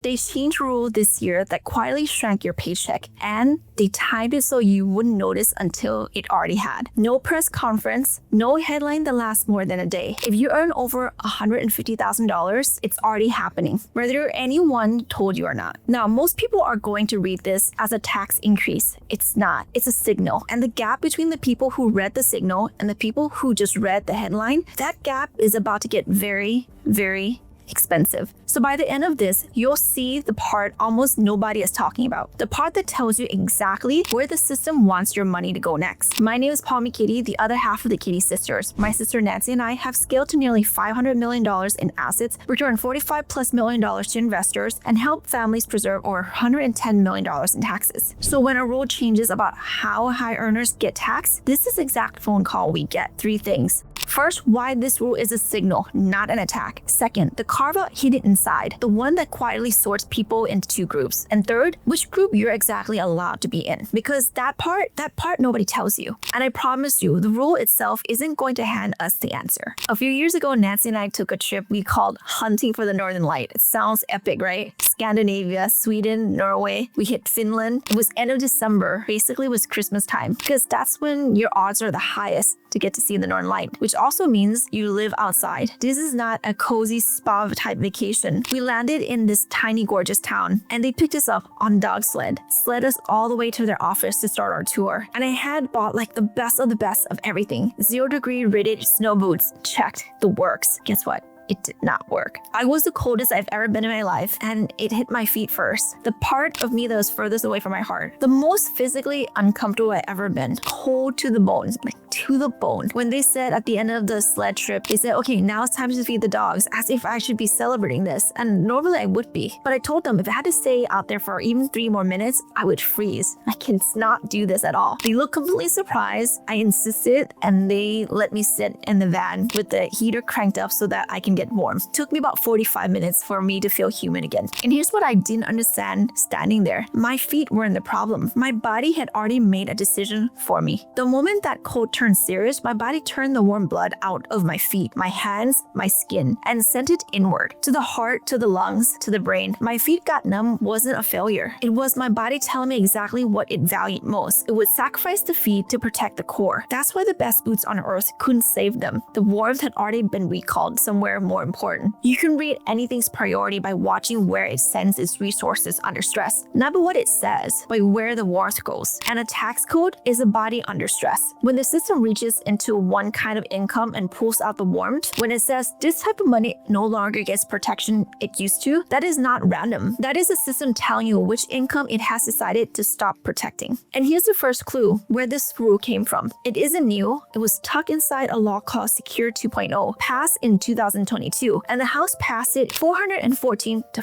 They changed rule this year that quietly shrank your paycheck, and they timed it so you wouldn't notice until it already had. No press conference, no headline that lasts more than a day. If you earn over $150,000, it's already happening, whether anyone told you or not. Now, most people are going to read this as a tax increase. It's not. It's a signal. And the gap between the people who read the signal and the people who just read the headline, that gap is about to get very, very expensive. So by the end of this, you'll see the part almost nobody is talking about. The part that tells you exactly where the system wants your money to go next. My name is Palmy Kitti, the other half of the Kitti Sisters. My sister Nancy and I have scaled to nearly $500 million in assets, returned $45+ million to investors, and helped families preserve over $110 million in taxes. So when a rule changes about how high earners get taxed, this is the exact phone call we get. 3 things. First, why this rule is a signal, not an attack. Second, the carve-out hidden inside, the one that quietly sorts people into 2 groups. And third, which group you're exactly allowed to be in. Because that part nobody tells you. And I promise you, the rule itself isn't going to hand us the answer. A few years ago, Nancy and I took a trip we called Hunting for the Northern Light. It sounds epic, right? Scandinavia, Sweden, Norway. We hit Finland. It was end of December. Basically, it was Christmas time. Because that's when your odds are the highest to get to see the Northern Light, which also means you live outside. This is not a cozy spa type vacation. We landed in this tiny gorgeous town and they picked us up on a dog sled us all the way to their office to start our tour. And I had bought like the best of everything. 0-degree rated snow boots, checked, the works. Guess what? It did not work. I was the coldest I've ever been in my life, and it hit my feet first. The part of me that was furthest away from my heart. The most physically uncomfortable I've ever been. Cold to the bone, like to the bone. When they said at the end of the sled trip, they said, okay, now it's time to feed the dogs, as if I should be celebrating this. And normally I would be. But I told them if I had to stay out there for even 3 more minutes, I would freeze. I cannot do this at all. They looked completely surprised. I insisted, and they let me sit in the van with the heater cranked up so that I can get warm. It took me about 45 minutes for me to feel human again. And here's what I didn't understand standing there. My feet weren't the problem. My body had already made a decision for me. The moment that cold turned serious, my body turned the warm blood out of my feet, my hands, my skin, and sent it inward, to the heart, to the lungs, to the brain. My feet got numb wasn't a failure. It was my body telling me exactly what it valued most. It would sacrifice the feet to protect the core. That's why the best boots on earth couldn't save them. The warmth had already been recalled somewhere more important. You can read anything's priority by watching where it sends its resources under stress. Not by what it says, but where the warmth goes. And a tax code is a body under stress. When the system reaches into one kind of income and pulls out the warmth, when it says this type of money no longer gets protection it used to, that is not random. That is a system telling you which income it has decided to stop protecting. And here's the first clue where this rule came from. It isn't new. It was tucked inside a law called Secure 2.0, passed in 2022, and the House passed it 414 to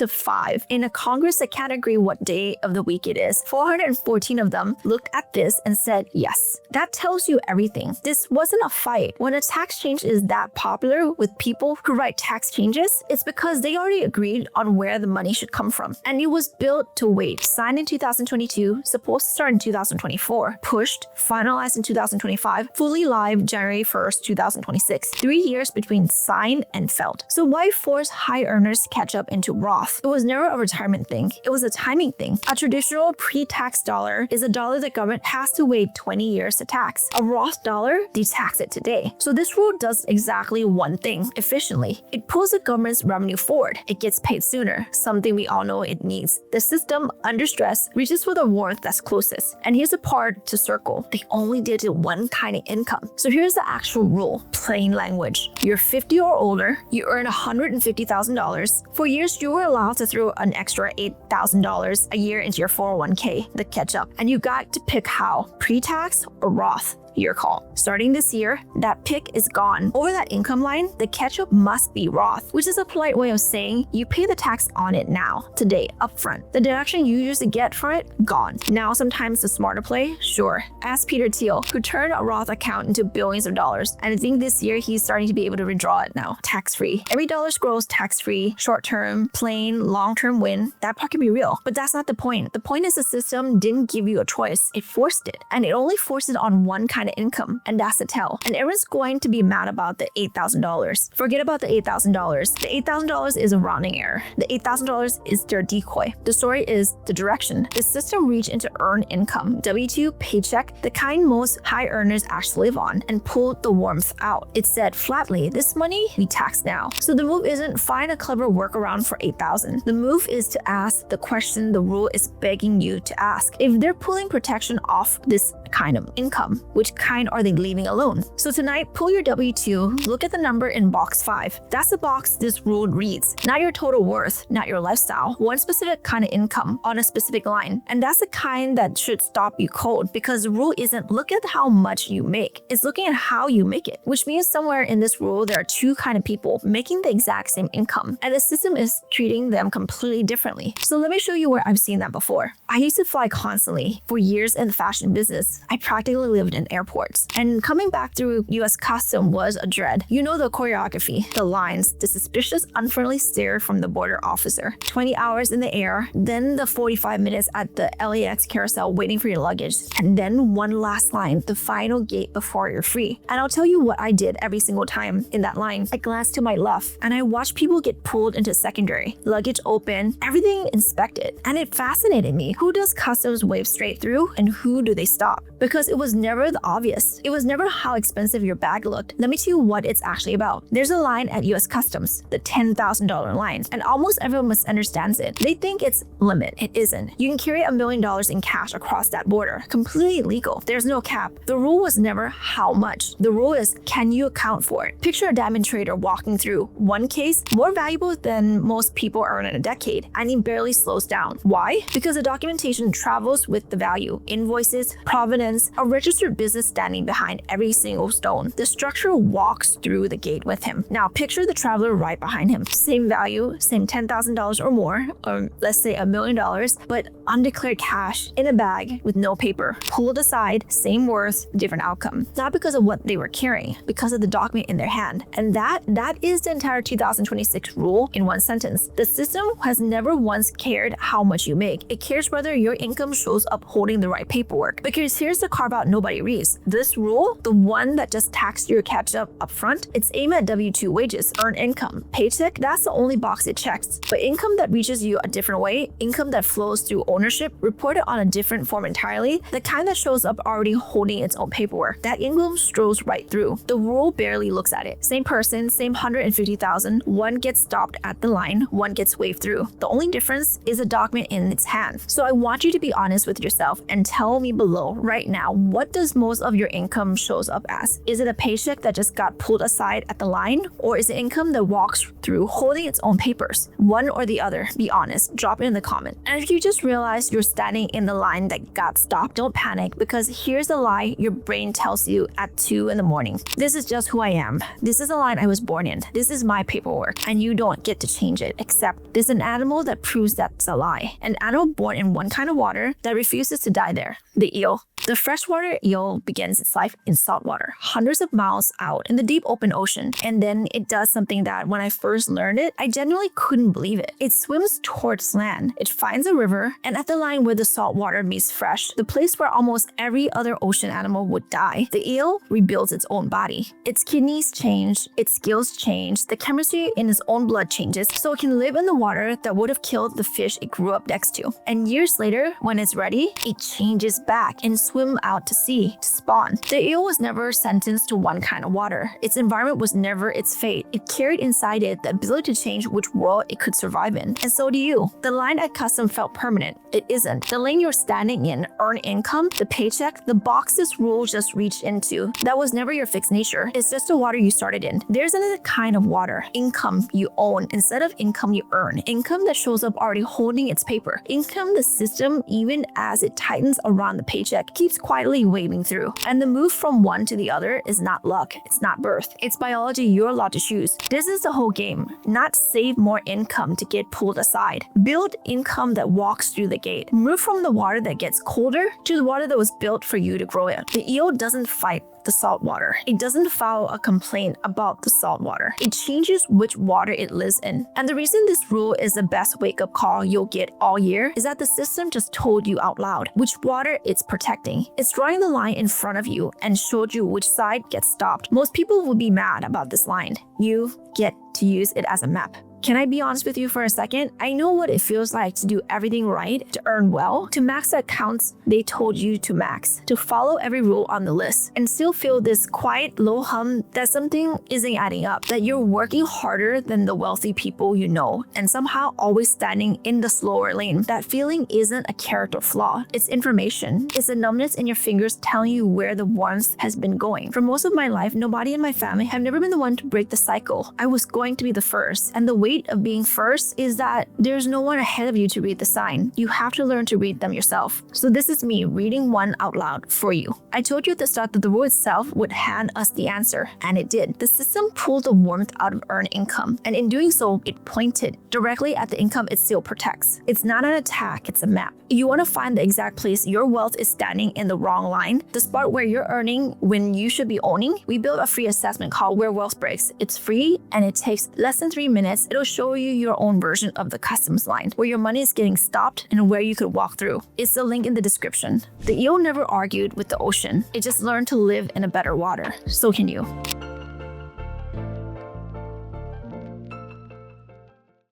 5 in a Congress that can't agree what day of the week it is. 414 of them looked at this and said yes. That tells you everything. This wasn't a fight. When a tax change is that popular with people who write tax changes, it's because they already agreed on where the money should come from. And it was built to wait. Signed in 2022, supposed to start in 2024, pushed, finalized in 2025, fully live January 1st, 2026. 3 years between signed and felt. So why force high earners to catch up into Roth? It was never a retirement thing. It was a timing thing. A traditional pre-tax dollar is a dollar the government has to wait 20 years to tax. A Roth dollar, they tax it today. So this rule does exactly one thing efficiently. It pulls the government's revenue forward. It gets paid sooner, something we all know it needs. The system, under stress, reaches for the warmth that's closest. And here's the part to circle. They only did it one kind of income. So here's the actual rule, plain language. You're 50 or older, you earn $150,000. For years, you were allowed to throw an extra $8,000 a year into your 401k, the catch up. And you got to pick how, pre-tax or Roth. Your call. Starting this year, that pick is gone. Over that income line, the catch-up must be Roth, which is a polite way of saying you pay the tax on it now, today, upfront. The deduction you used to get for it, gone. Now, sometimes the smarter play, sure. Ask Peter Thiel, who turned a Roth account into billions of dollars. And I think this year he's starting to be able to withdraw it now, tax-free. Every dollar grows tax-free, short-term, plain, long-term win. That part can be real, but that's not the point. The point is the system didn't give you a choice. It forced it, and it only forced it on one kind kind of income, and that's the tell. And everyone's going to be mad about the $8,000. Forget about the $8,000. The $8,000 is a rounding error. The $8,000 is their decoy. The story is the direction. The system reached into earned income, W-2, paycheck, the kind most high earners actually live on, and pulled the warmth out. It said flatly, this money we tax now. So the move isn't find a clever workaround for $8,000. The move is to ask the question the rule is begging you to ask. If they're pulling protection off this kind of income, which kind are they leaving alone? So tonight, pull your W-2, look at the number in box 5. That's the box this rule reads. Not your total worth, not your lifestyle, one specific kind of income on a specific line. And that's the kind that should stop you cold, because the rule isn't look at how much you make. It's looking at how you make it, which means somewhere in this rule, there are two kind of people making the exact same income, and the system is treating them completely differently. So let me show you where I've seen that before. I used to fly constantly for years in the fashion business. I practically lived in airports, and coming back through US Custom was a dread. You know the choreography, the lines, the suspicious, unfriendly stare from the border officer, 20 hours in the air, then the 45 minutes at the LAX carousel waiting for your luggage, and then one last line, the final gate before you're free. And I'll tell you what I did every single time in that line. I glanced to my left, and I watched people get pulled into secondary, luggage open, everything inspected, and it fascinated me. Who does customs wave straight through, and who do they stop? Because it was never the obvious. It was never how expensive your bag looked. Let me tell you what it's actually about. There's a line at US Customs, the $10,000 line, and almost everyone misunderstands it. They think it's limit. It isn't. You can carry $1 million in cash across that border. Completely legal. There's no cap. The rule was never how much. The rule is, can you account for it? Picture a diamond trader walking through one case more valuable than most people earn in a decade, and he barely slows down. Why? Because the documentation travels with the value, invoices, provenance, a registered business standing behind every single stone. The structure walks through the gate with him. Now picture the traveler right behind him. Same value, same $10,000 or more, or let's say $1 million, but undeclared cash in a bag with no paper. Pulled aside, same worth, different outcome. Not because of what they were carrying, because of the document in their hand. And that is the entire 2026 rule in one sentence. The system has never once cared how much you make. It cares whether your income shows up holding the right paperwork. Because here's the carve out nobody reads. This rule, the one that just taxed your catch up front, it's aimed at W-2 wages, earned income. Paycheck, that's the only box it checks. But income that reaches you a different way, income that flows through ownership, reported on a different form entirely, the kind that shows up already holding its own paperwork, that income strolls right through. The rule barely looks at it. Same person, same 150,000, one gets stopped at the line, one gets waved through. The only difference is a document in its hand. So I want you to be honest with yourself and tell me below right now, what does most of your income shows up as? Is it a paycheck that just got pulled aside at the line? Or is it income that walks through holding its own papers? One or the other, be honest, drop it in the comment. And if you just realize you're standing in the line that got stopped, don't panic, because here's the lie your brain tells you at 2 in the morning. This is just who I am. This is the line I was born in. This is my paperwork, and you don't get to change it, except there's an animal that proves that's a lie. An animal born in one kind of water that refuses to die there, the eel. The freshwater eel begins its life in salt water, hundreds of miles out in the deep open ocean. And then it does something that when I first learned it, I genuinely couldn't believe it. It swims towards land. It finds a river, and at the line where the salt water meets fresh, the place where almost every other ocean animal would die, the eel rebuilds its own body. Its kidneys change, its gills change, the chemistry in its own blood changes, so it can live in the water that would have killed the fish it grew up next to. And years later, when it's ready, it changes back and swim out to sea to spawn. The eel was never sentenced to one kind of water. Its environment was never its fate. It carried inside it the ability to change which world it could survive in. And so do you. The line at custom felt permanent. It isn't. The lane you're standing in, earn income, the paycheck, the box this rule just reached into, that was never your fixed nature. It's just the water you started in. There's another kind of water, income you own instead of income you earn. Income that shows up already holding its paper. Income the system, even as it tightens around the paycheck, keeps quietly waving through. And the move from one to the other is not luck. It's not birth. It's biology you're allowed to choose. This is the whole game. Not save more income to get pulled aside. Build income that walks through the gate. Move from the water that gets colder to the water that was built for you to grow in. The eel doesn't fight the salt water. It doesn't file a complaint about the salt water. It changes which water it lives in. And the reason this rule is the best wake-up call you'll get all year is that the system just told you out loud which water it's protecting. It's drawing the line in front of you and showed you which side gets stopped. Most people would be mad about this line. You get to use it as a map. Can I be honest with you for a second? I know what it feels like to do everything right, to earn well, to max the accounts they told you to max, to follow every rule on the list, and still feel this quiet low hum that something isn't adding up, that you're working harder than the wealthy people you know, and somehow always standing in the slower lane. That feeling isn't a character flaw, it's information. It's a numbness in your fingers telling you where the warmth has been going. For most of my life, nobody in my family have never been the one to break the cycle. I was going to be the first, and the weight of being first is that there's no one ahead of you to read the sign. You have to learn to read them yourself. So this is me reading one out loud for you. I told you at the start that the rule itself would hand us the answer, and it did. The system pulled the warmth out of earned income, and in doing so, it pointed directly at the income it still protects. It's not an attack, it's a map. If you want to find the exact place your wealth is standing in the wrong line, the spot where you're earning when you should be owning, we built a free assessment called Where Wealth Breaks. It's free and it takes less than 3 minutes. It'll show you your own version of the customs line, where your money is getting stopped and where you could walk through. It's the link in the description. The eel never argued with the ocean. It just learned to live in a better water. So can you.